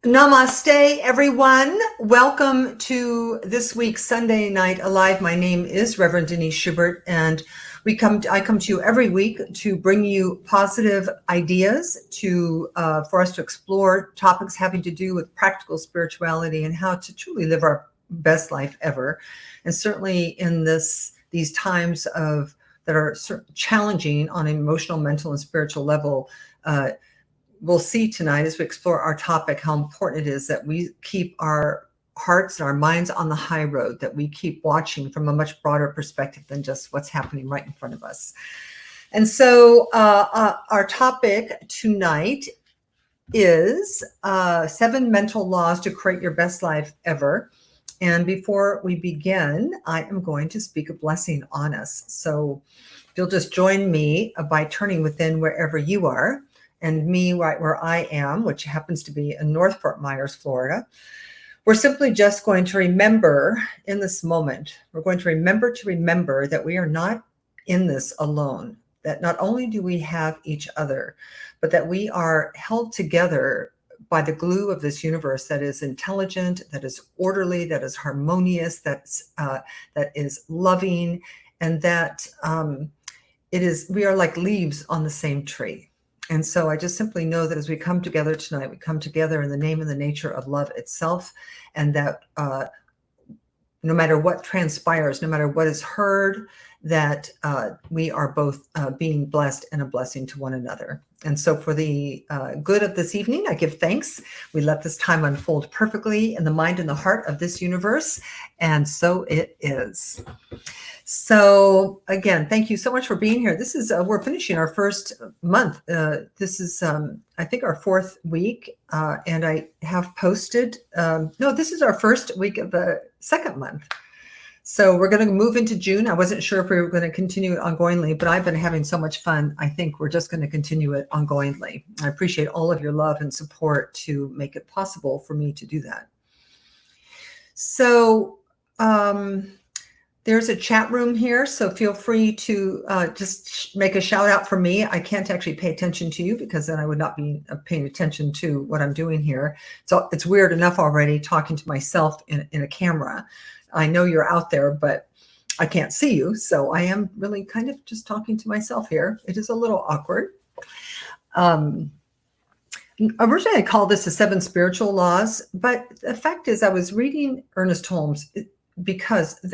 Namaste, everyone. Welcome to this week's Sunday Night Alive. My name is Reverend Denise Schubert, and I come to you every week to bring you positive ideas for us to explore topics having to do with practical spirituality and how to truly live our best life ever. And certainly in these times that are challenging on an emotional, mental, and spiritual level. We'll see tonight as we explore our topic how important it is that we keep our hearts and our minds on the high road, that we keep watching from a much broader perspective than just what's happening right in front of us. And so our topic tonight is 7 mental laws to create your best life ever. And before we begin, I am going to speak a blessing on us. So if you'll just join me by turning within wherever you are, and me right where I am, which happens to be in North Fort Myers, Florida. We're simply just going to remember in this moment, we're going to remember that we are not in this alone, that not only do we have each other, but that we are held together by the glue of this universe that is intelligent, that is orderly, that is harmonious, that is loving, and that we are like leaves on the same tree. And so I just simply know that as we come together tonight, we come together in the name and the nature of love itself, and that no matter what transpires, no matter what is heard, that we are both being blessed and a blessing to one another. And so for the good of this evening, I give thanks. We let this time unfold perfectly in the mind and the heart of this universe. And so it is. So again, thank you so much for being here. This is, we're finishing our first month. This is, I think, our 4th week. And I have posted, no, this is our first week of the 2nd month. So we're going to move into June. I wasn't sure if we were going to continue it ongoingly, but I've been having so much fun. I think we're just going to continue it ongoingly. I appreciate all of your love and support to make it possible for me to do that. So there's a chat room here, so feel free to just make a shout out for me. I can't actually pay attention to you because then I would not be paying attention to what I'm doing here. So it's weird enough already talking to myself in a camera. I know you're out there, but I can't see you. So I am really kind of just talking to myself here. It is a little awkward. Originally, I called this the 7 spiritual laws, but the fact is I was reading Ernest Holmes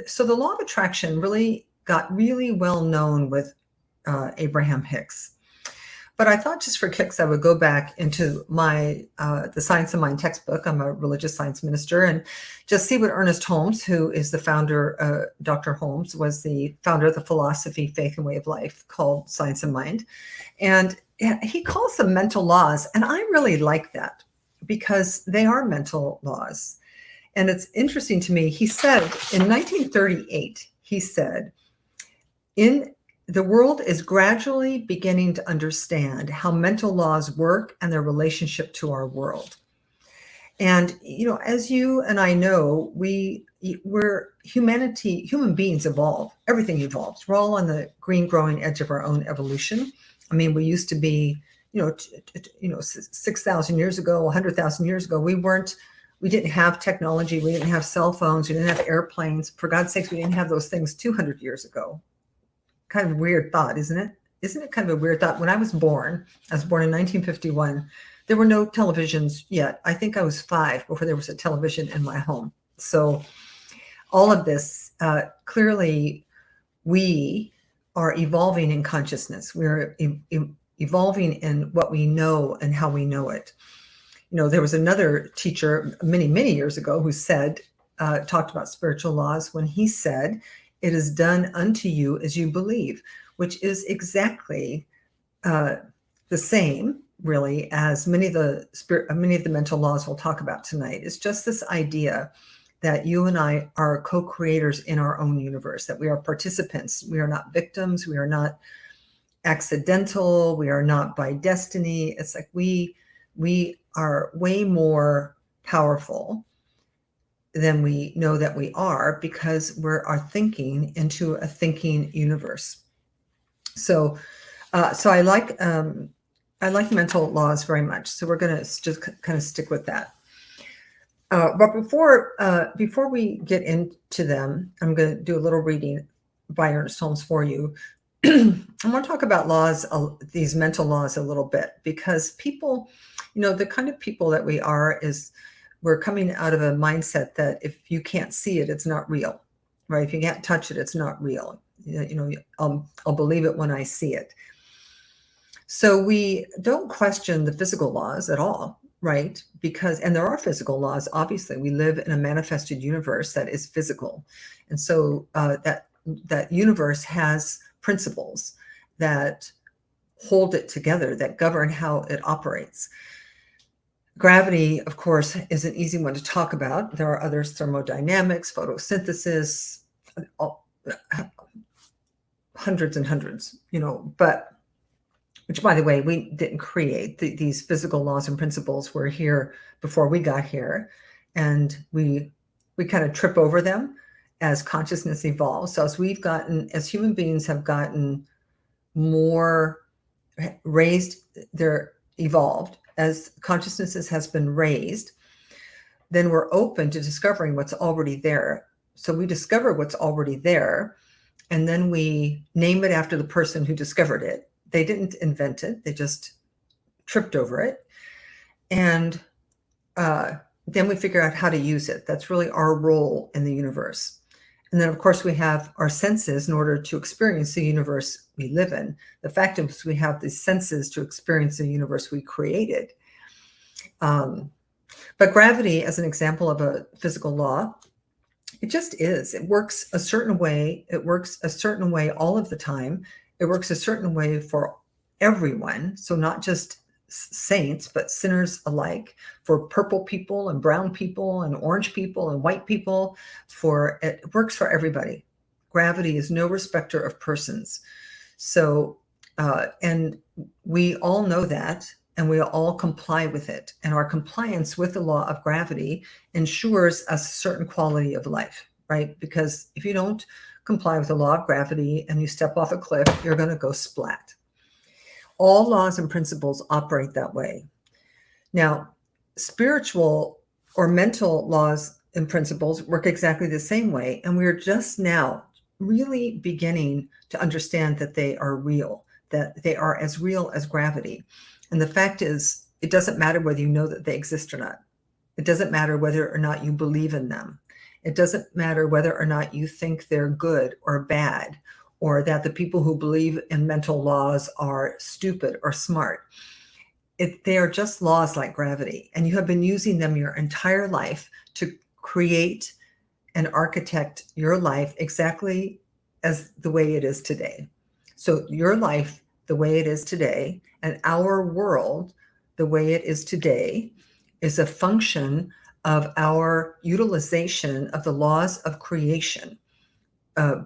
so the law of attraction really got really well known with Abraham Hicks. But I thought just for kicks, I would go back into my the Science of Mind textbook. I'm a religious science minister, and just see what Ernest Holmes, who is the founder, Dr. Holmes, was the founder of the philosophy, faith, and way of life called Science of Mind. And he calls them mental laws. And I really like that because they are mental laws. And it's interesting to me. He said in 1938, he said, the world is gradually beginning to understand how mental laws work and their relationship to our world. And, you know, as you and I know, human beings evolve. Everything evolves. We're all on the green growing edge of our own evolution. I mean, we used to be, 6,000 years ago, 100,000 years ago, we didn't have technology. We didn't have cell phones. We didn't have airplanes. For God's sakes, we didn't have those things 200 years ago. Kind of a weird thought, isn't it? Isn't it kind of a weird thought? When I was born in 1951, there were no televisions yet. I think I was 5 before there was a television in my home. So all of this, clearly, we are evolving in consciousness. We're evolving in what we know and how we know it. You know, there was another teacher many, many years ago who said, talked about spiritual laws when he said, "It is done unto you as you believe," which is exactly the same, really, as many of the mental laws we'll talk about tonight. It's just this idea that you and I are co-creators in our own universe, that we are participants. We are not victims. We are not accidental. We are not by destiny. It's like we are way more powerful than we know that we are because are thinking into a thinking universe. So I like mental laws very much. So we're going to just kind of stick with that. But before we get into them, I'm going to do a little reading by Ernest Holmes for you. I want to talk about laws, these mental laws, a little bit, because people, the kind of people that we are is we're coming out of a mindset that if you can't see it, it's not real, right? If you can't touch it, it's not real. I'll believe it when I see it. So we don't question the physical laws at all, right? And there are physical laws. Obviously, we live in a manifested universe that is physical, and so that universe has principles that hold it together, that govern how it operates. Gravity, of course, is an easy one to talk about. There are others: thermodynamics, photosynthesis, hundreds and hundreds, but which, by the way, we didn't create. These physical laws and principles were here before we got here, and we kind of trip over them as consciousness evolves. So as human beings have gotten more raised, they're evolved, as consciousness has been raised, then we're open to discovering what's already there. So we discover what's already there, and then we name it after the person who discovered it. They didn't invent it. They just tripped over it. And then we figure out how to use it. That's really our role in the universe. And then, of course, we have our senses in order to experience the universe we live in. The fact is we have these senses to experience the universe we created. But gravity, as an example of a physical law, it just is. It works a certain way. It works a certain way all of the time. It works a certain way for everyone. So not just saints, but sinners alike, for purple people and brown people and orange people and white people. It works for everybody. Gravity is no respecter of persons. So, and we all know that, and we all comply with it. And our compliance with the law of gravity ensures a certain quality of life, right? Because if you don't comply with the law of gravity and you step off a cliff, you're going to go splat. All laws and principles operate that way. Now, spiritual or mental laws and principles work exactly the same way. And we're just now really beginning to understand that they are real, that they are as real as gravity. And the fact is, it doesn't matter whether you know that they exist or not. It doesn't matter whether or not you believe in them. It doesn't matter whether or not you think they're good or bad, or that the people who believe in mental laws are stupid or smart. They are just laws like gravity, and you have been using them your entire life to create and architect your life exactly as the way it is today. So your life, the way it is today, and our world, the way it is today, is a function of our utilization of the laws of creation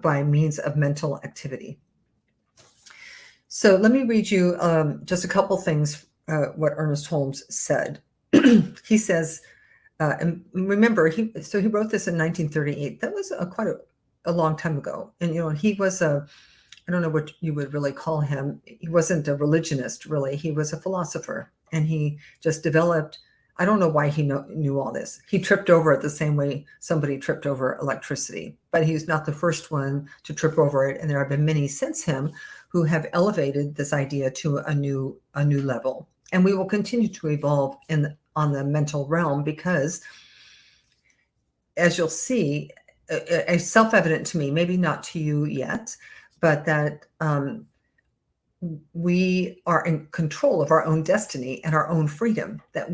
by means of mental activity. So let me read you just a couple things, what Ernest Holmes said. He says, and remember, he wrote this in 1938. That was quite a long time ago. And, he was I don't know what you would really call him. He wasn't a religionist, really. He was a philosopher, and he just developed, I don't know why he knew all this. He tripped over it the same way somebody tripped over electricity, but he's not the first one to trip over it. And there have been many since him who have elevated this idea to a new level. And we will continue to evolve on the mental realm, because, as you'll see, it's self-evident to me, maybe not to you yet, but that we are in control of our own destiny and our own freedom, that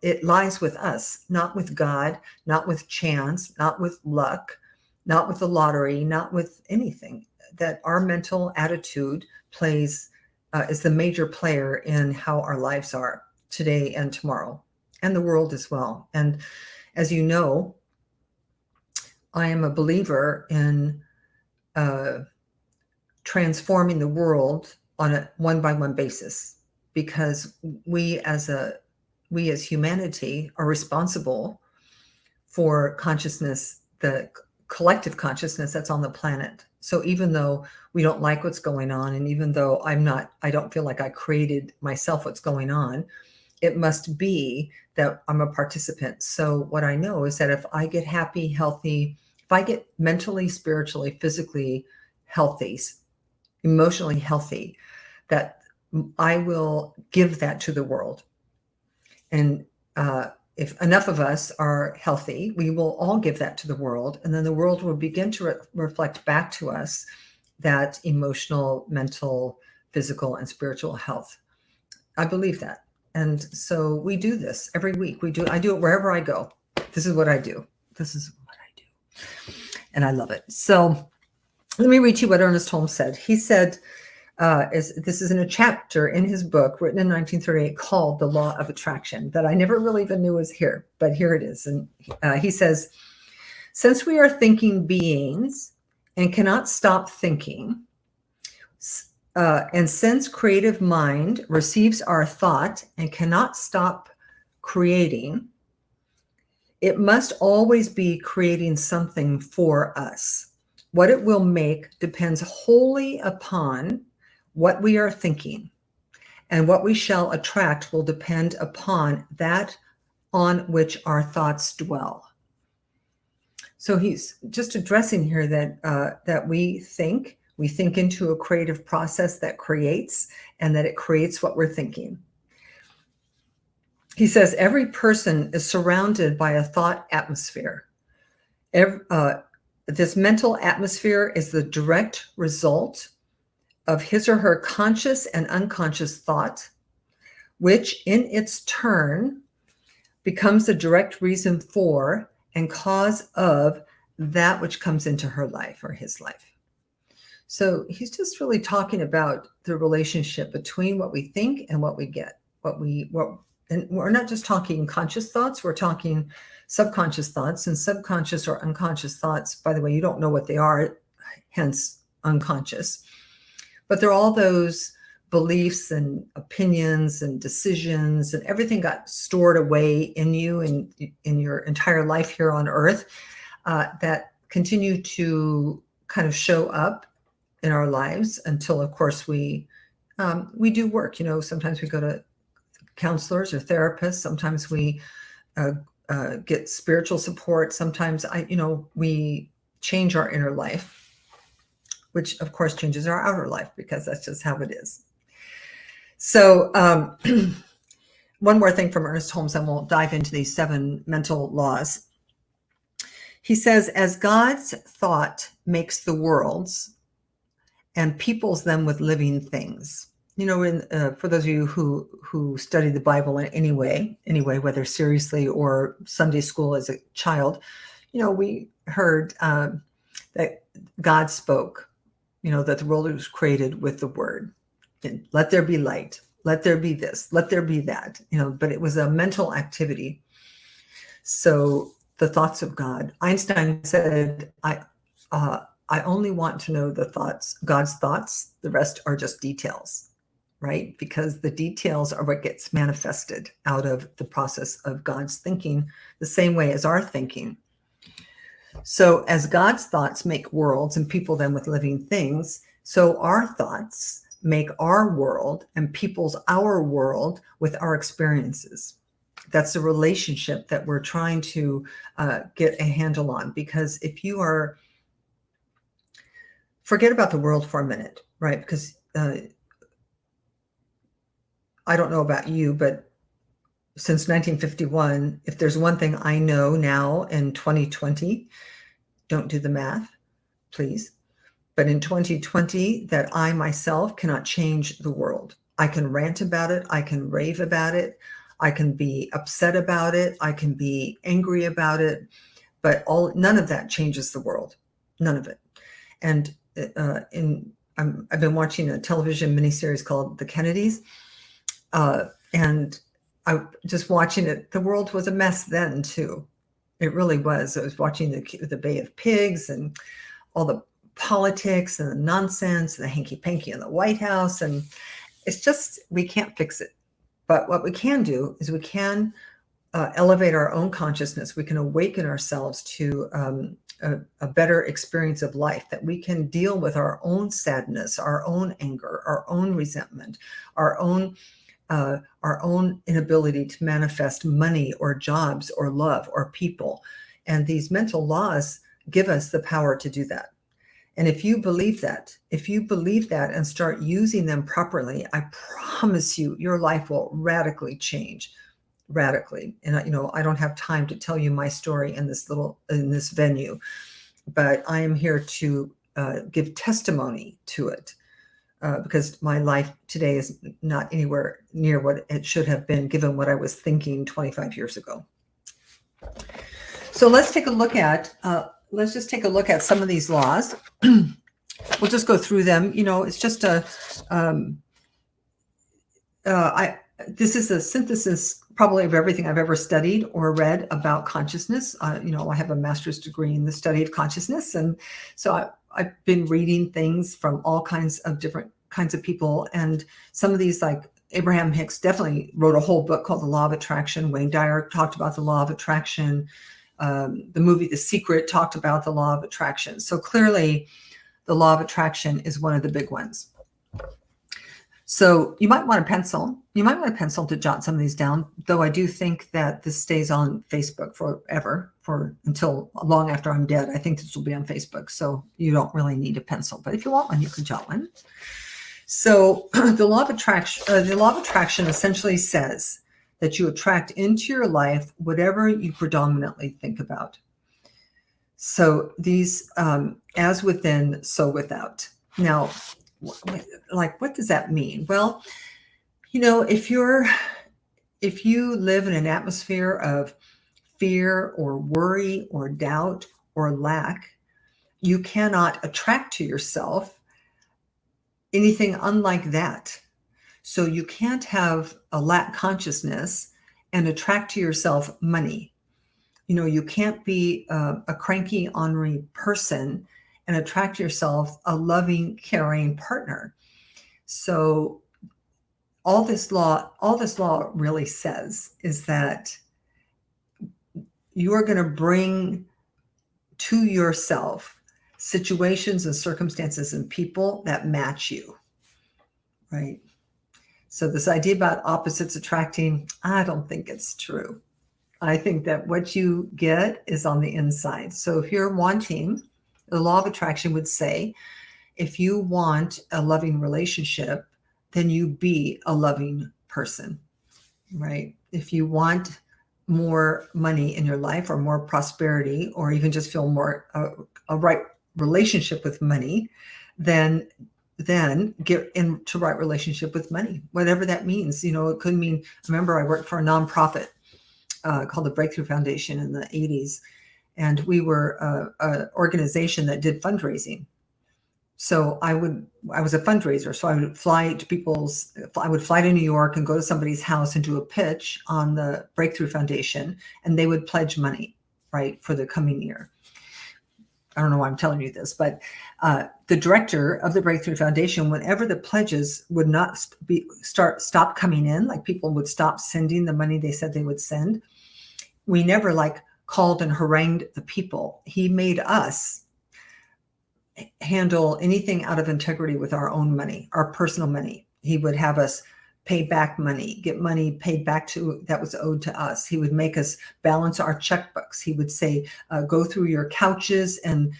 it lies with us, not with God, not with chance, not with luck, not with the lottery, not with anything. That our mental attitude is the major player in how our lives are today and tomorrow, and the world as well. And as you know, I am a believer in transforming the world on a one-by-one basis, because we as humanity are responsible for consciousness, the collective consciousness that's on the planet. So even though we don't like what's going on, and even though I don't feel like I created myself what's going on, It must be that I'm a participant. So what I know is that if I get happy, healthy, if I get mentally, spiritually, physically healthy, emotionally healthy, that I will give that to the world. And if enough of us are healthy, we will all give that to the world. And then the world will begin to reflect back to us that emotional, mental, physical, and spiritual health. I believe that. And so we do this every week. I do it wherever I go. This is what I do. This is what I do. And I love it. So let me read you what Ernest Holmes said. He said, this is in a chapter in his book written in 1938 called The Law of Attraction that I never really even knew was here, but here it is. And he says, since we are thinking beings and cannot stop thinking, and since creative mind receives our thought and cannot stop creating, it must always be creating something for us. What it will make depends wholly upon what we are thinking, and what we shall attract will depend upon that on which our thoughts dwell. So he's just addressing here that we think into a creative process that creates, and that it creates what we're thinking. He says every person is surrounded by a thought atmosphere. This mental atmosphere is the direct result of his or her conscious and unconscious thought, which in its turn becomes the direct reason for and cause of that which comes into her life or his life. So he's just really talking about the relationship between what we think and what we get. And we're not just talking conscious thoughts, we're talking subconscious thoughts, and subconscious or unconscious thoughts, by the way, you don't know what they are, hence unconscious. But they're all those beliefs and opinions and decisions, and everything got stored away in you and in your entire life here on Earth that continue to kind of show up in our lives until, of course, we do work. Sometimes we go to counselors or therapists. Sometimes we get spiritual support. Sometimes we change our inner life, which of course changes our outer life, because that's just how it is. So one more thing from Ernest Holmes, and we'll dive into these 7 mental laws. He says, as God's thought makes the worlds and peoples them with living things. For those of you who study the Bible in any way, whether seriously or Sunday school as a child, we heard that God spoke, that the world was created with the word. And let there be light. Let there be this. Let there be that. But it was a mental activity. So the thoughts of God. Einstein said, I only want to know God's thoughts. The rest are just details, right? Because the details are what gets manifested out of the process of God's thinking, the same way as our thinking. So as God's thoughts make worlds and people them with living things, so our thoughts make our world and people's our world with our experiences. That's the relationship that we're trying to get a handle on. Because if you are, forget about the world for a minute, right? Because I don't know about you, but since 1951, if there's one thing I know now in 2020, don't do the math, please. But in 2020, that I myself cannot change the world. I can rant about it. I can rave about it. I can be upset about it. I can be angry about it. But none of that changes the world. None of it. And I've been watching a television miniseries called The Kennedys. And I just watching it. The world was a mess then, too. It really was. I was watching the Bay of Pigs and all the politics and the nonsense, the hanky-panky in the White House. And it's just, we can't fix it. But what we can do is we can elevate our own consciousness. We can awaken ourselves to a better experience of life, that we can deal with our own sadness, our own anger, our own resentment, our own our own inability to manifest money or jobs or love or people. And these mental laws give us the power to do that. And if you believe that and start using them properly, I promise you, your life will radically change, radically. And I don't have time to tell you my story in this venue, but I am here to give testimony to it, because my life today is not anywhere near what it should have been, given what I was thinking 25 years ago. So let's take a look at some of these laws. We'll just go through them. It's just this is a synthesis probably of everything I've ever studied or read about consciousness. I have a master's degree in the study of consciousness. And so I've been reading things from all kinds of different kinds of people. And some of these, like Abraham Hicks, definitely wrote a whole book called The Law of Attraction. Wayne Dyer talked about the law of attraction. The movie The Secret talked about the law of attraction. So clearly, the law of attraction is one of the big ones. So you might want a pencil. You might want a pencil to jot some of these down, though I do think that this stays on Facebook forever, until long after I'm dead. I think this will be on Facebook, so you don't really need a pencil. But if you want one, you can jot one. So the law of attraction essentially says that you attract into your life whatever you predominantly think about. So these, as within, so without. Now, what does that mean? Well, if you live in an atmosphere of fear or worry or doubt or lack, you cannot attract to yourself anything unlike that. So you can't have a lack consciousness and attract to yourself money. You can't be a cranky, ornery person and attract yourself a loving, caring partner. So all this law really says is that you are going to bring to yourself situations and circumstances and people that match you, right? So this idea about opposites attracting, I don't think it's true. I think that what you get is on the inside. So if you're wanting, the law of attraction would say, if you want a loving relationship, then you be a loving person, right? If you want more money in your life or more prosperity, or even just feel more a right relationship with money, then get into right relationship with money, whatever that means. It could mean, I remember I worked for a nonprofit called the Breakthrough Foundation in the 80s. And we were an organization that did fundraising. So I was a fundraiser. So I would fly to New York and go to somebody's house and do a pitch on the Breakthrough Foundation, and they would pledge money, right, for the coming year. I don't know why I'm telling you this, but the director of the Breakthrough Foundation, whenever the pledges would not stop coming in, like people would stop sending the money they said they would send, we never called and harangued the people. He made us handle anything out of integrity with our own money, our personal money. He would have us pay back money, get money paid back that was owed to us. He would make us balance our checkbooks. He would say, go through your couches and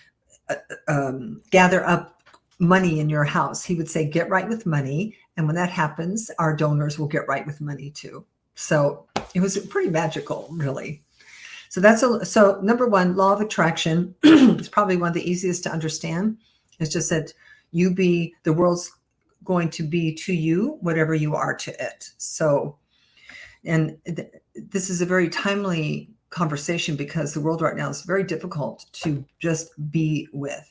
gather up money in your house. He would say, get right with money. And when that happens, our donors will get right with money too. So it was pretty magical, really. So number one, law of attraction is probably one of the easiest to understand. It's just that the world's going to be to you whatever you are to it. So, and this is a very timely conversation because the world right now is very difficult to just be with.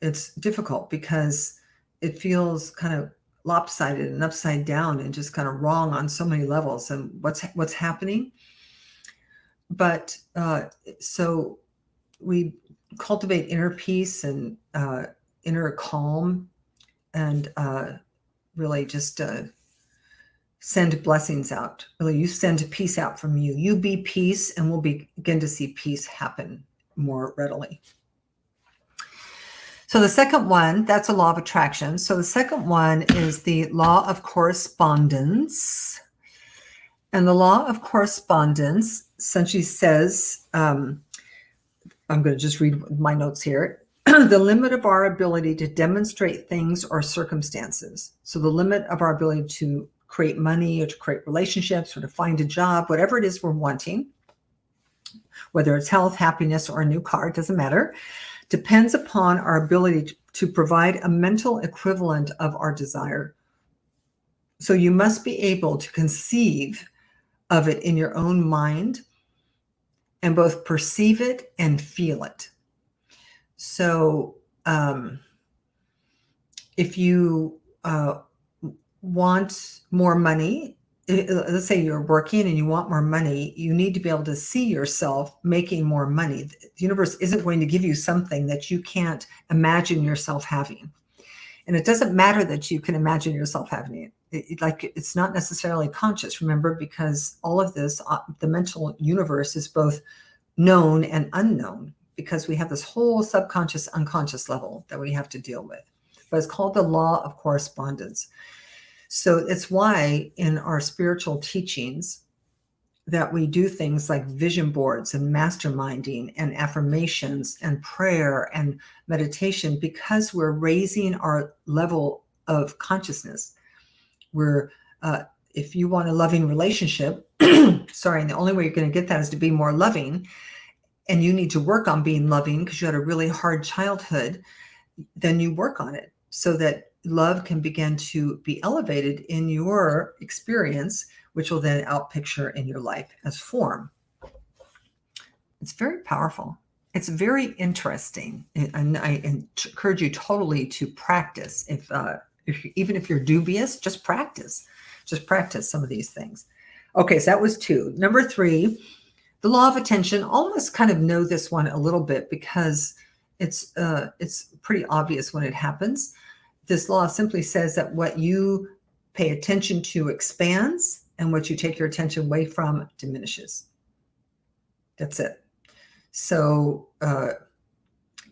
It's difficult because it feels kind of lopsided and upside down and just kind of wrong on so many levels. And what's happening? But so we cultivate inner peace and inner calm, and really just send blessings out. Really, you send peace out from you. You be peace, and we'll begin to see peace happen more readily. So the second one, that's a law of attraction. So the second one is the law of correspondence. And the law of correspondence essentially says, I'm going to just read my notes here. The limit of our ability to demonstrate things or circumstances. So the limit of our ability to create money or to create relationships or to find a job, whatever it is we're wanting, whether it's health, happiness, or a new car, it doesn't matter, depends upon our ability to provide a mental equivalent of our desire. So you must be able to conceive of it in your own mind and both perceive it and feel it. So if you want more money, let's say you're working and you want more money, you need to be able to see yourself making more money. The universe isn't going to give you something that you can't imagine yourself having. And it doesn't matter that you can imagine yourself having it. It's not necessarily conscious, remember, because all of this, the mental universe is both known and unknown, because we have this whole subconscious, unconscious level that we have to deal with. But it's called the law of correspondence. So it's why in our spiritual teachings that we do things like vision boards and masterminding and affirmations and prayer and meditation, because we're raising our level of consciousness. We're, if you want a loving relationship, sorry, and the only way you're going to get that is to be more loving, and you need to work on being loving because you had a really hard childhood, then you work on it so that love can begin to be elevated in your experience, which will then outpicture in your life as form. It's very powerful. It's very interesting. And I encourage you totally to practice. Even if you're dubious, just practice. Just practice some of these things. Okay, so that was 2. Number 3, the law of attention. Almost kind of know this one a little bit because it's pretty obvious when it happens. This law simply says that what you pay attention to expands and what you take your attention away from diminishes. That's it. So,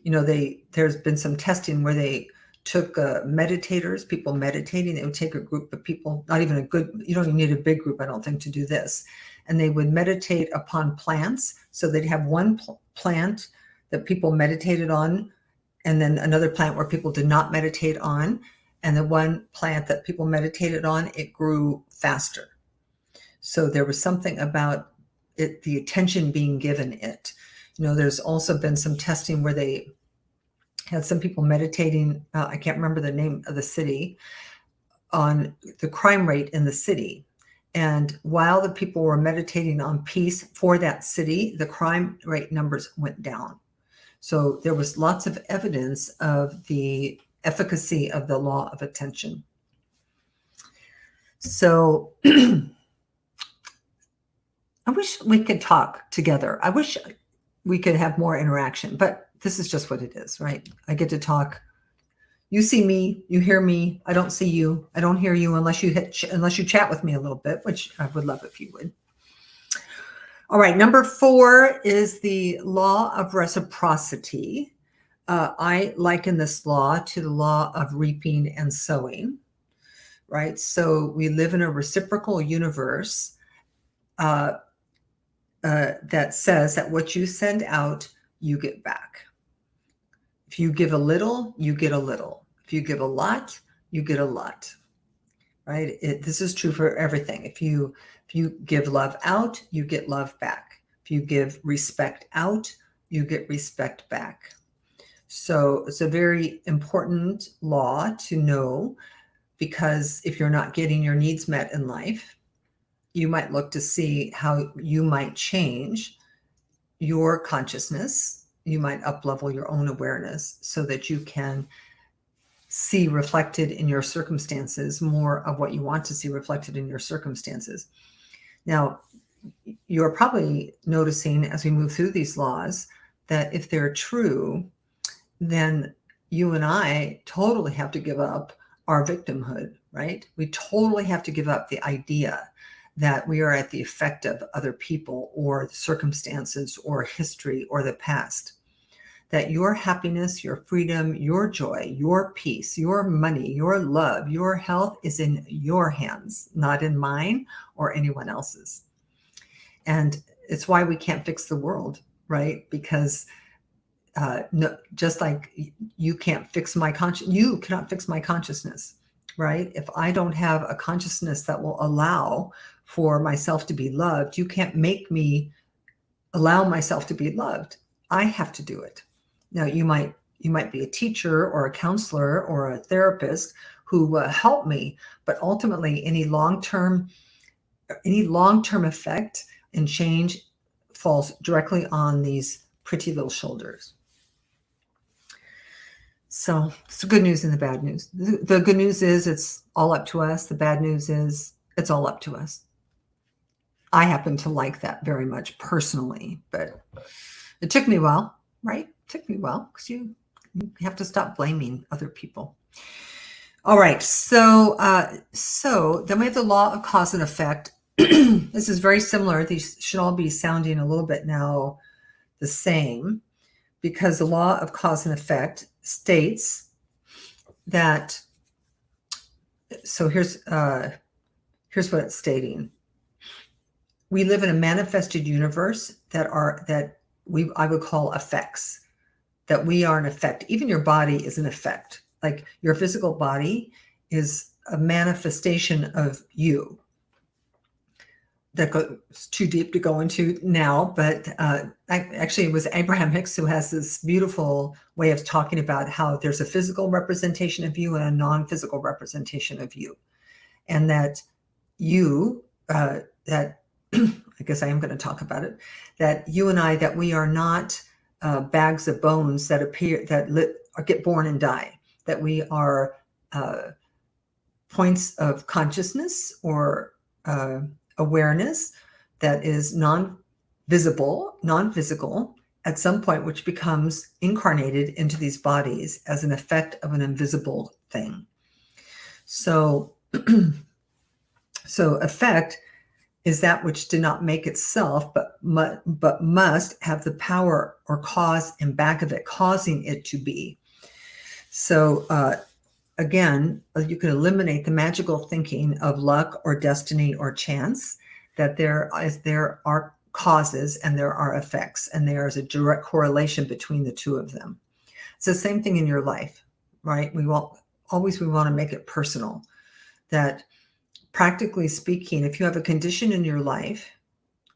there's been some testing where they took meditators, people meditating. They would take a group of people, not even a good, you don't even need a big group, I don't think, to do this. And they would meditate upon plants. So they'd have one plant that people meditated on, and then another plant where people did not meditate on. And the one plant that people meditated on, it grew faster. So there was something about it, the attention being given it. There's also been some testing where they had some people meditating, I can't remember the name of the city, on the crime rate in the city. And while the people were meditating on peace for that city, the crime rate numbers went down. So there was lots of evidence of the efficacy of the law of attention. So I wish we could talk together. I wish we could have more interaction, but this is just what it is, right? I get to talk. You see me, you hear me. I don't see you. I don't hear you unless you chat with me a little bit, which I would love if you would. All right, number 4 is the law of reciprocity. I liken this law to the law of reaping and sowing, right? So we live in a reciprocal universe that says that what you send out, you get back. If you give a little, you get a little. If you give a lot, you get a lot, right? This is true for everything. If you give love out, you get love back. If you give respect out, you get respect back. So it's a very important law to know, because if you're not getting your needs met in life, you might look to see how you might change your consciousness. You might up-level your own awareness so that you can see reflected in your circumstances more of what you want to see reflected in your circumstances. Now, you're probably noticing as we move through these laws that if they're true, then you and I totally have to give up our victimhood, right? We totally have to give up the idea that we are at the effect of other people or the circumstances or history or the past. that your happiness, your freedom, your joy, your peace, your money, your love, your health is in your hands, not in mine or anyone else's. And it's why we can't fix the world, right? Because no, just like you can't fix my you cannot fix my consciousness, right? If I don't have a consciousness that will allow for myself to be loved, you can't make me allow myself to be loved. I have to do it. Now, you might be a teacher or a counselor or a therapist who will help me, but ultimately any long-term effect and change falls directly on these pretty little shoulders. So it's the good news and the bad news. The good news is it's all up to us. The bad news is it's all up to us. I happen to like that very much personally, but it took me a while, right? It took me a while because you have to stop blaming other people. All right. So then we have the law of cause and effect. This is very similar. These should all be sounding a little bit now the same, because the law of cause and effect states that, so here's what it's stating. We live in a manifested universe I would call effects, that we are an effect. Even your body is an effect. Like your physical body is a manifestation of you. That goes too deep to go into now, but actually it was Abraham Hicks who has this beautiful way of talking about how there's a physical representation of you and a non-physical representation of you. And that you, that I guess I am going to talk about it, that you and I, that we are not bags of bones that get born and die, that we are points of consciousness or awareness that is non-physical at some point, which becomes incarnated into these bodies as an effect of an invisible thing. So, so effect is that which did not make itself, but must have the power or cause in back of it, causing it to be. So again, you can eliminate the magical thinking of luck or destiny or chance, that there are causes and there are effects, and there is a direct correlation between the two of them. It's the same thing in your life, right? We want to make it personal, that practically speaking, if you have a condition in your life,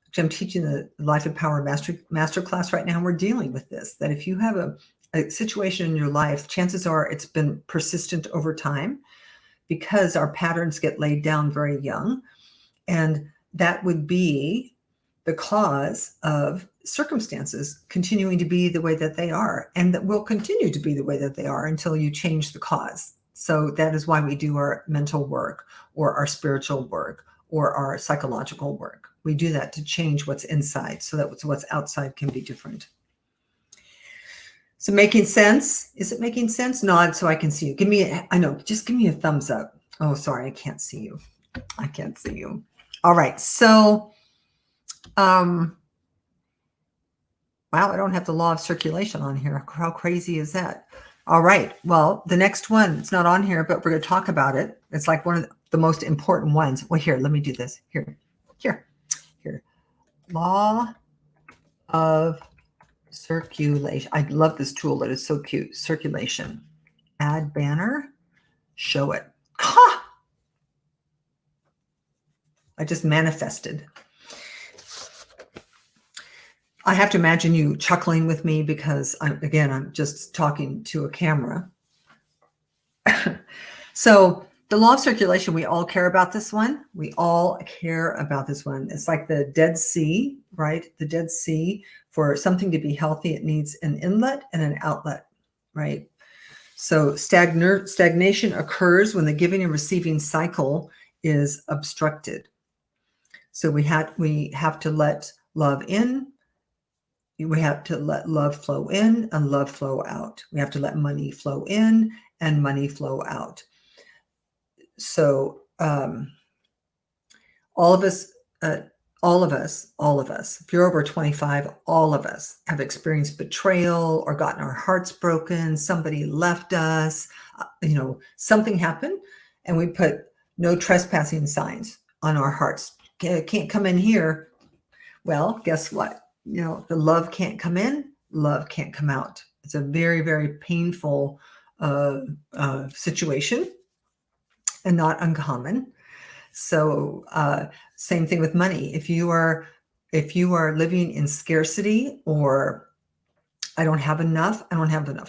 which I'm teaching the Life and Power Master Class right now, we're dealing with this, that if you have a situation in your life, chances are it's been persistent over time, because our patterns get laid down very young. And that would be the cause of circumstances continuing to be the way that they are, and that will continue to be the way that they are until you change the cause. So that is why we do our mental work or our spiritual work or our psychological work. We do that to change what's inside so that what's outside can be different. So making sense? Is it making sense? Nod so I can see you. Just give me a thumbs up. Oh, sorry, I can't see you. All right, so, wow, I don't have the law of circulation on here. How crazy is that? All right, well, the next one, it's not on here, but we're going to talk about it. It's like one of the most important ones. Well, here, let me do this. Here. Law of circulation. I love this tool. It is so cute. Circulation. Add banner. Show it. Ha! I just manifested. I have to imagine you chuckling with me because I'm just talking to a camera. So the law of circulation, we all care about this one. It's like the Dead Sea, right? The Dead Sea, for something to be healthy, it needs an inlet and an outlet, right? So stagnation occurs when the giving and receiving cycle is obstructed. So we have to let love in. We have to let love flow in and love flow out. We have to let money flow in and money flow out. So all of us All of us, if you're over 25, all of us have experienced betrayal or gotten our hearts broken. Somebody left us, something happened, and we put no trespassing signs on our hearts. Can't come in here. Well, guess what? The love can't come in, love can't come out. It's a very, very painful situation and not uncommon. So same thing with money. If you are living in scarcity, or I don't have enough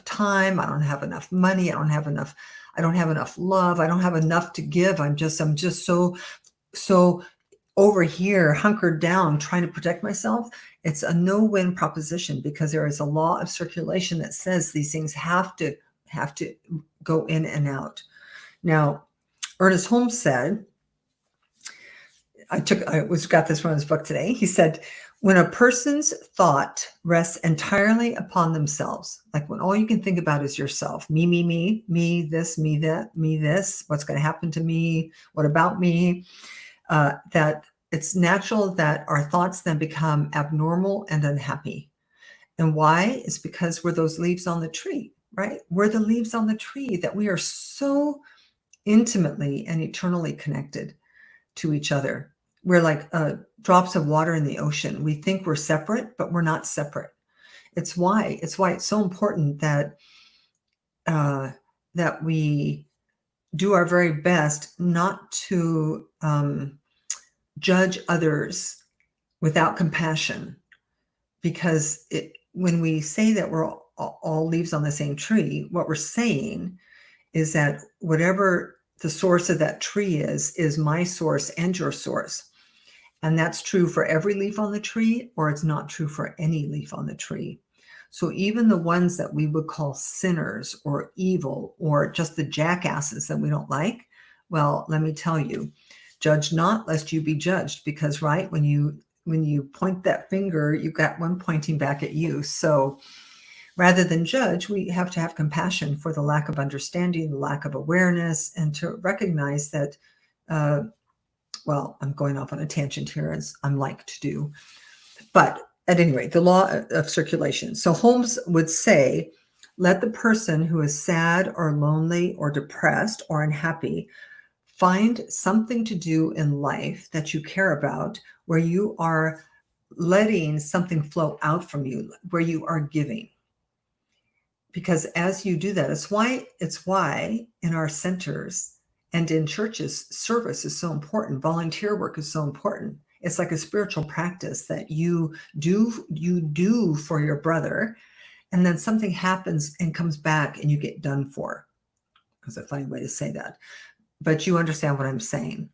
time, I don't have enough money, I don't have enough love, I don't have enough to give. I'm just so over here, hunkered down, trying to protect myself. It's a no-win proposition, because there is a law of circulation that says these things have to go in and out. Now, Ernest Holmes said, I got this from his book today. He said, when a person's thought rests entirely upon themselves, like when all you can think about is yourself, me, this, me, that, me, this, what's going to happen to me, what about me, that it's natural that our thoughts then become abnormal and unhappy. And why? It's because we're those leaves on the tree, right? We're the leaves on the tree, that we are so intimately and eternally connected to each other. We're like drops of water in the ocean. We think we're separate, but we're not separate. It's why it's so important that that we do our very best not to judge others without compassion, because when we say that we're all leaves on the same tree, what we're saying is that whatever the source of that tree is my source and your source. And that's true for every leaf on the tree, or it's not true for any leaf on the tree. So even the ones that we would call sinners or evil, or just the jackasses that we don't like, well, let me tell you, judge not lest you be judged, because right when you point that finger, you've got one pointing back at you. So rather than judge, we have to have compassion for the lack of understanding, the lack of awareness, and to recognize that, well, I'm going off on a tangent here, as I'm like to do. But at any rate, the law of circulation. So Holmes would say, let the person who is sad or lonely or depressed or unhappy find something to do in life that you care about, where you are letting something flow out from you, where you are giving. Because as you do that, it's why in our centers and in churches, service is so important. Volunteer work is so important. It's like a spiritual practice that you do for your brother, and then something happens and comes back and you get done for. That's a funny way to say that, but you understand what I'm saying.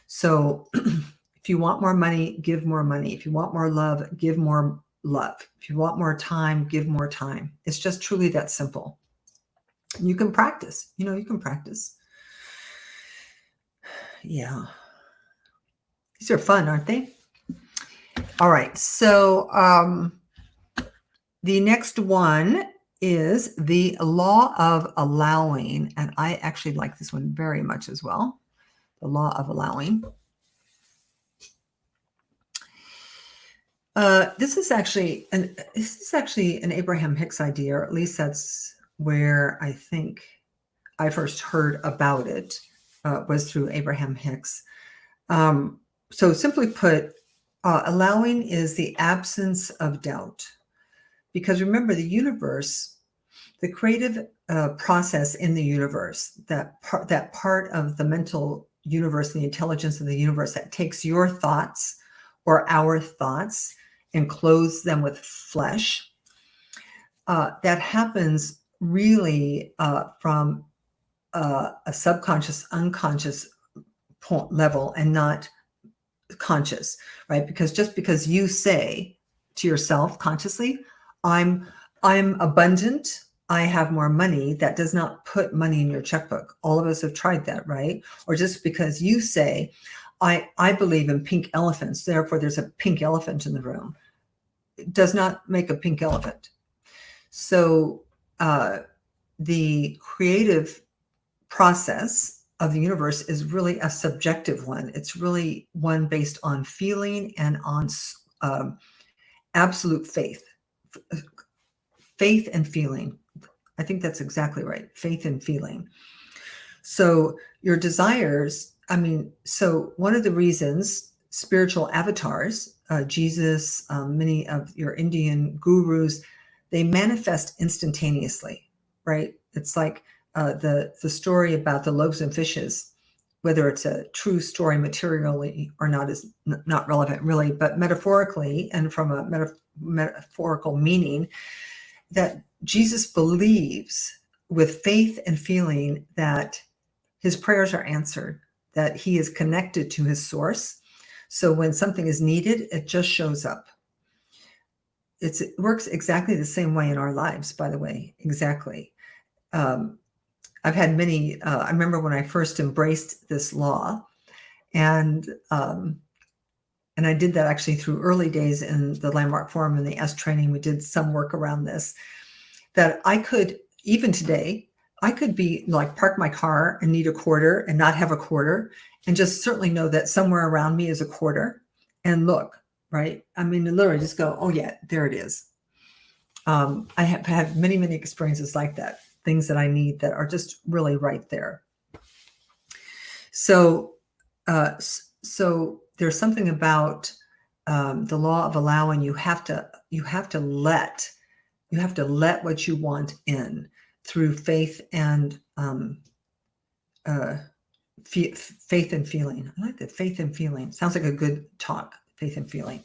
So if you want more money, give more money. If you want more love, give more love. If you want more time, give more time. It's just truly that simple. You can practice, you can practice. Yeah. These are fun, aren't they? All right. So the next one is the law of allowing. And I actually like this one very much as well. The law of allowing. This is actually an Abraham Hicks idea, or at least that's where I think I first heard about it, was through Abraham Hicks. So simply put, allowing is the absence of doubt. Because remember, the universe, the creative process in the universe, that part of the mental universe, the intelligence of the universe that takes your thoughts or our thoughts and clothes them with flesh, that happens really from a subconscious, unconscious level, and not conscious, right? Because just because you say to yourself consciously, I'm abundant, I have more money, that does not put money in your checkbook. All of us have tried that, right? Or just because you say, I believe in pink elephants, therefore there's a pink elephant in the room, it does not make a pink elephant. So the creative process of the universe is really a subjective one. It's really one based on feeling and on absolute faith. Faith and feeling. I think that's exactly right. Faith and feeling. So your desires, so one of the reasons spiritual avatars, Jesus, many of your Indian gurus, they manifest instantaneously, right? It's like the story about the loaves and fishes, whether it's a true story materially or not is not relevant really, but metaphorically and from a metaphorical meaning, that Jesus believes with faith and feeling that his prayers are answered, that he is connected to his source. So when something is needed, it just shows up. It works exactly the same way in our lives, by the way, exactly. I've had many, I remember when I first embraced this law, and I did that actually through early days in the Landmark Forum and the S training. We did some work around this, that I could, even today, I could be like park my car and need a quarter and not have a quarter, and just certainly know that somewhere around me is a quarter and look, right? Literally just go, oh yeah, there it is. I have had many, many experiences like that, things that I need that are just really right there. So there's something about the law of allowing. You have to let what you want in through faith and faith and feeling. I like that, faith and feeling. Sounds like a good talk, faith and feeling.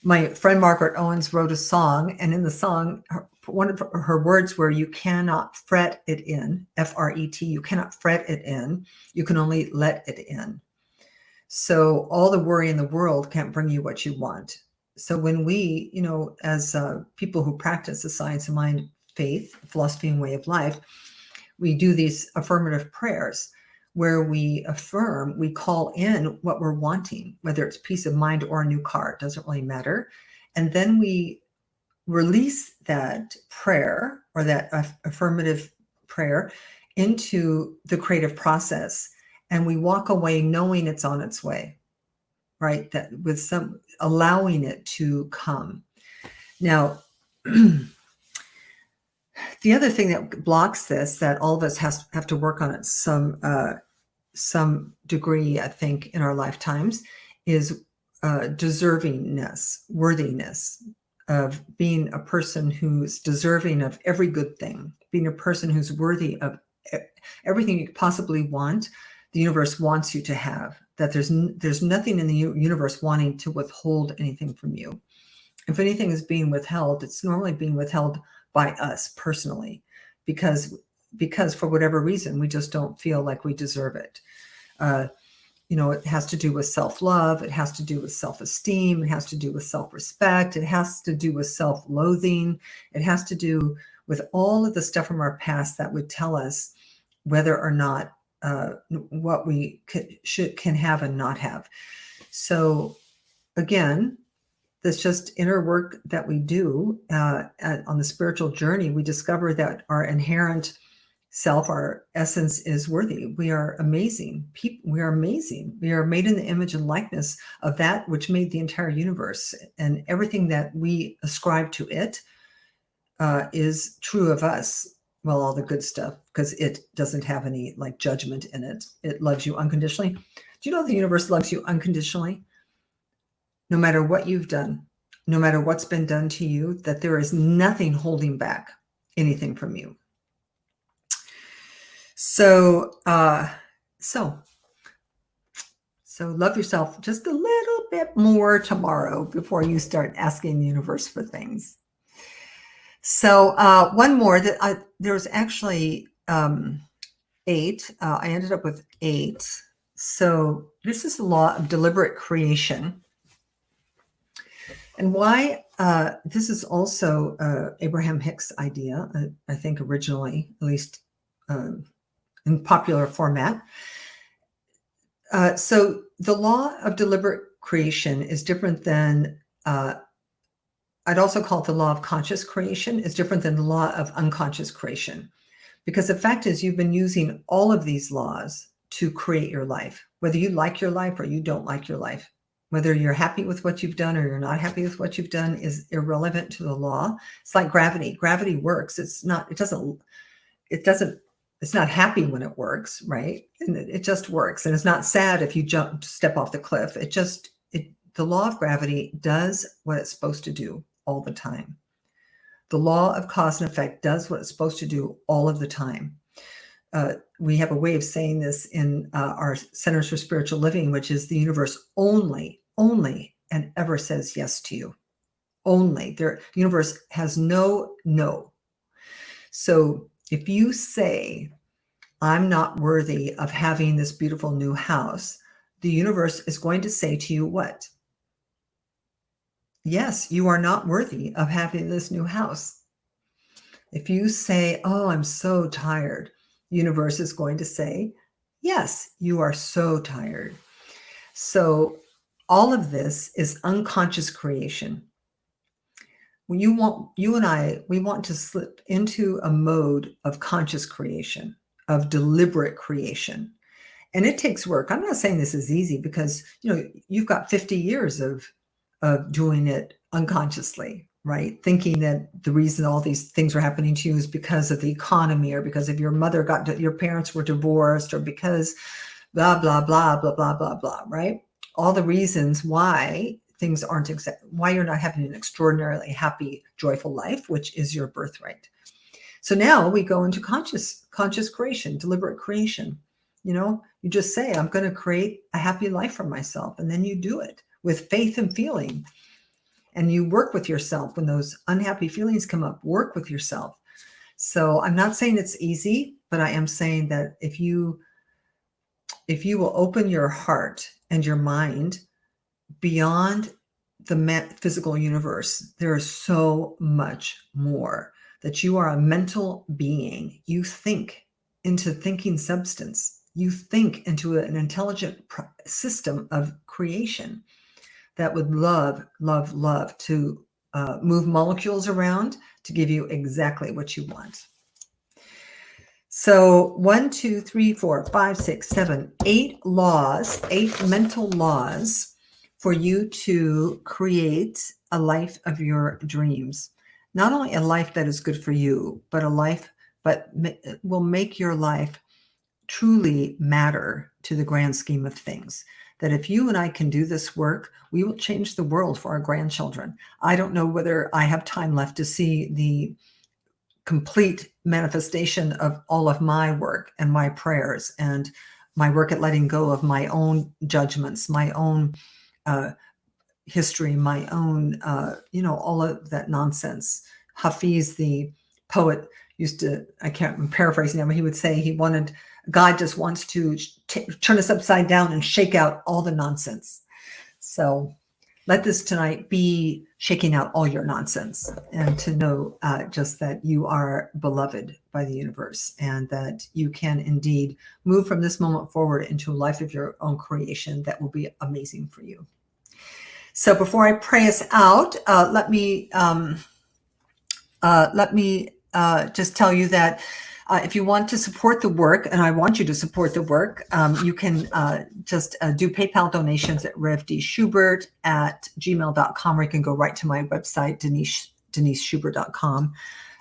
My friend Margaret Owens wrote a song, and in the song, one of her words were, you cannot fret it in, F-R-E-T, you cannot fret it in, you can only let it in. So all the worry in the world can't bring you what you want. So when we, as people who practice the science of mind, faith, philosophy, and way of life, we do these affirmative prayers where we affirm, we call in what we're wanting, whether it's peace of mind or a new car, it doesn't really matter. And then we release that prayer or that affirmative prayer into the creative process. And we walk away knowing it's on its way, right? That with some allowing it to come. Now, the other thing that blocks this, that all of us have to work on at some degree, I think, in our lifetimes, is deservingness, worthiness of being a person who's deserving of every good thing, being a person who's worthy of everything you could possibly want. The universe wants you to have, that there's nothing in the universe wanting to withhold anything from you. If anything is being withheld, it's normally being withheld by us personally, because for whatever reason, we just don't feel like we deserve it. It has to do with self-love. It has to do with self-esteem. It has to do with self-respect. It has to do with self-loathing. It has to do with all of the stuff from our past that would tell us whether or not what we can have and not have. So again, that's just inner work that we do on the spiritual journey. We discover that our inherent self, our essence, is worthy. We are amazing people. We are amazing. We are made in the image and likeness of that which made the entire universe, and everything that we ascribe to it is true of us. Well, all the good stuff, because it doesn't have any judgment in it. It loves you unconditionally. Do you know the universe loves you unconditionally? No matter what you've done, no matter what's been done to you, that there is nothing holding back anything from you. So love yourself just a little bit more tomorrow before you start asking the universe for things. So one more that there's actually 8. I ended up with 8. So this is the law of deliberate creation. And why this is also Abraham Hicks' idea, I think originally, at least in popular format. So the law of deliberate creation is different than, I'd also call it the law of conscious creation, is different than the law of unconscious creation. Because the fact is, you've been using all of these laws to create your life, whether you like your life or you don't like your life. Whether you're happy with what you've done or you're not happy with what you've done is irrelevant to the law. It's like gravity. Gravity works. It's not happy when it works, right? And it just works. And it's not sad if you step off the cliff. The law of gravity does what it's supposed to do all the time. The law of cause and effect does what it's supposed to do all of the time. We have a way of saying this in our Centers for Spiritual Living, which is the universe only, and ever says yes to you. Only. The universe has no. So if you say, I'm not worthy of having this beautiful new house, the universe is going to say to you what? Yes, you are not worthy of having this new house. If you say, oh, I'm so tired, the universe is going to say, yes, you are so tired. So all of this is unconscious creation. We want to slip into a mode of conscious creation, of deliberate creation. And it takes work. I'm not saying this is easy because, you've got 50 years of doing it unconsciously, right? Thinking that the reason all these things are happening to you is because of the economy or because of your parents were divorced or because blah, blah, blah, blah, blah, blah, blah, right? All the reasons why things aren't why you're not having an extraordinarily happy, joyful life, which is your birthright. So now we go into conscious creation, deliberate creation. You just say, I'm going to create a happy life for myself. And then you do it with faith and feeling. And you work with yourself when those unhappy feelings come up, work with yourself. So I'm not saying it's easy, but I am saying that if you will open your heart and your mind beyond the physical universe, there is so much more. That you are a mental being. You think into thinking substance. You think into an intelligent system of creation that would love to move molecules around to give you exactly what you want. So 1, 2, 3, 4, 5, 6, 7, 8 laws, 8 mental laws for you to create a life of your dreams. Not only a life that is good for you, but will make your life truly matter to the grand scheme of things. That if you and I can do this work, we will change the world for our grandchildren. I don't know whether I have time left to see the complete manifestation of all of my work and my prayers and my work at letting go of my own judgments, my own history, my own, all of that nonsense. Hafiz, the poet, I'm paraphrasing him, but he would say God just wants to turn us upside down and shake out all the nonsense. So let this tonight be shaking out all your nonsense and to know just that you are beloved by the universe and that you can indeed move from this moment forward into a life of your own creation that will be amazing for you. So before I pray us out, let me just tell you that if you want to support the work, and I want you to support the work, you can just do PayPal donations at revdschubert@gmail.com, or you can go right to my website, deniseschubert.com.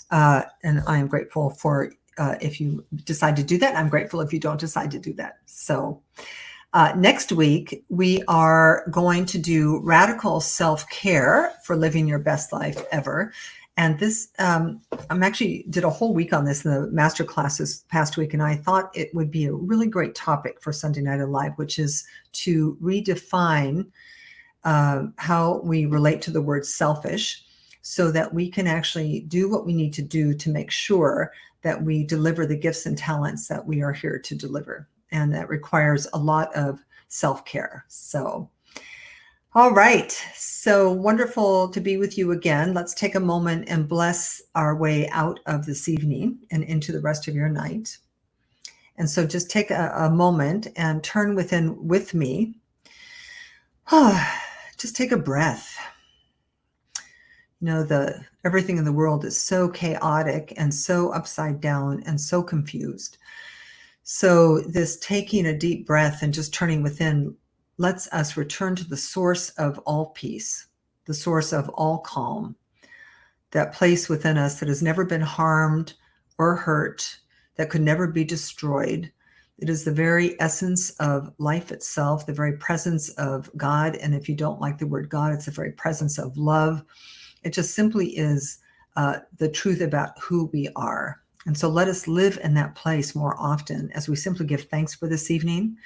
And I am grateful for if you decide to do that. I'm grateful if you don't decide to do that. So next week, we are going to do radical self-care for living your best life ever. And this, I'm actually did a whole week on this in the master classes past week, and I thought it would be a really great topic for Sunday Night Alive, which is to redefine how we relate to the word selfish so that we can actually do what we need to do to make sure that we deliver the gifts and talents that we are here to deliver. And that requires a lot of self-care. So, all right. So wonderful to be with you again. Let's take a moment and bless our way out of this evening and into the rest of your night. And so just take a moment and turn within with me. Just take a breath. Everything in the world is so chaotic and so upside down and so confused. So this taking a deep breath and just turning within lets us return to the source of all peace, the source of all calm, that place within us that has never been harmed or hurt, that could never be destroyed. It is the very essence of life itself, the very presence of God. And if you don't like the word God, it's the very presence of love. It just simply is the truth about who we are. And so let us live in that place more often as we simply give thanks for this evening,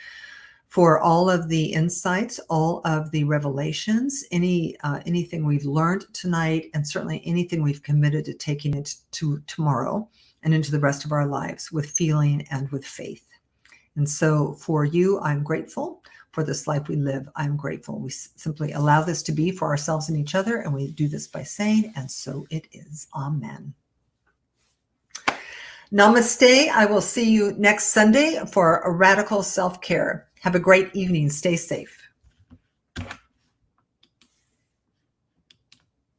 for all of the insights, all of the revelations, anything we've learned tonight, and certainly anything we've committed to taking it to tomorrow and into the rest of our lives with feeling and with faith. And so for you, I'm grateful. For this life we live, I'm grateful. We simply allow this to be for ourselves and each other, and we do this by saying, and so it is. Amen. Namaste. I will see you next Sunday for a radical self-care. Have a great evening. Stay safe.